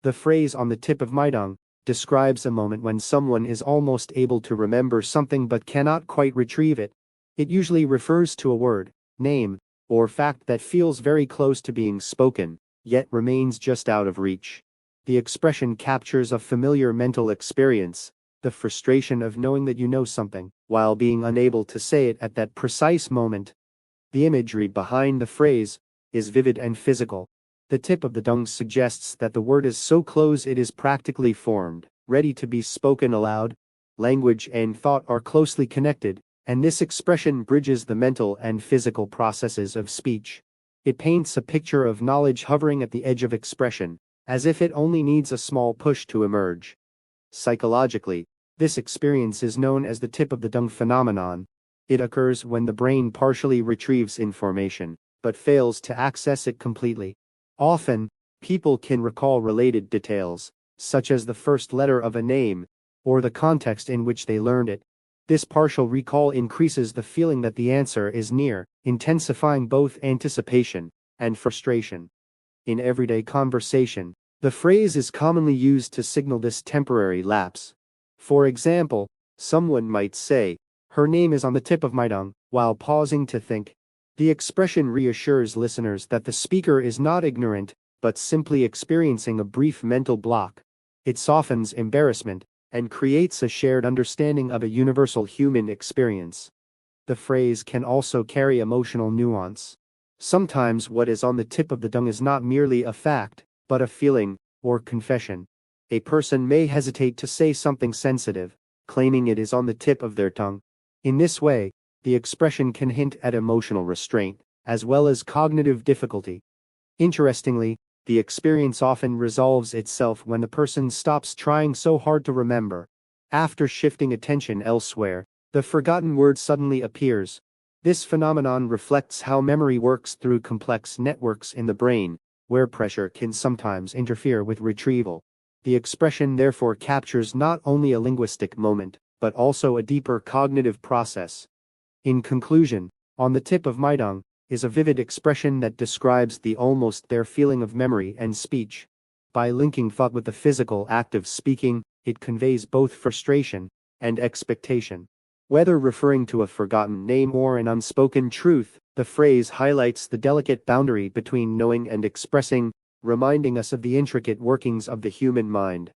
The phrase "on the tip of my tongue" describes a moment when someone is almost able to remember something but cannot quite retrieve it. It usually refers to a word, name, or fact that feels very close to being spoken, yet remains just out of reach. The expression captures a familiar mental experience, the frustration of knowing that you know something, while being unable to say it at that precise moment. The imagery behind the phrase is vivid and physical. The tip of the tongue suggests that the word is so close it is practically formed, ready to be spoken aloud. Language and thought are closely connected, and this expression bridges the mental and physical processes of speech. It paints a picture of knowledge hovering at the edge of expression, as if it only needs a small push to emerge. Psychologically, this experience is known as the tip of the tongue phenomenon. It occurs when the brain partially retrieves information, but fails to access it completely. Often, people can recall related details, such as the first letter of a name, or the context in which they learned it. This partial recall increases the feeling that the answer is near, intensifying both anticipation and frustration. In everyday conversation, the phrase is commonly used to signal this temporary lapse. For example, someone might say, "Her name is on the tip of my tongue," while pausing to think. The expression reassures listeners that the speaker is not ignorant, but simply experiencing a brief mental block. It softens embarrassment and creates a shared understanding of a universal human experience. The phrase can also carry emotional nuance. Sometimes what is on the tip of the tongue is not merely a fact, but a feeling or confession. A person may hesitate to say something sensitive, claiming it is on the tip of their tongue. In this way, the expression can hint at emotional restraint, as well as cognitive difficulty. Interestingly, the experience often resolves itself when the person stops trying so hard to remember. After shifting attention elsewhere, the forgotten word suddenly appears. This phenomenon reflects how memory works through complex networks in the brain, where pressure can sometimes interfere with retrieval. The expression therefore captures not only a linguistic moment, but also a deeper cognitive process. In conclusion, "on the tip of my tongue" is a vivid expression that describes the almost there feeling of memory and speech. By linking thought with the physical act of speaking, it conveys both frustration and expectation. Whether referring to a forgotten name or an unspoken truth, the phrase highlights the delicate boundary between knowing and expressing, reminding us of the intricate workings of the human mind.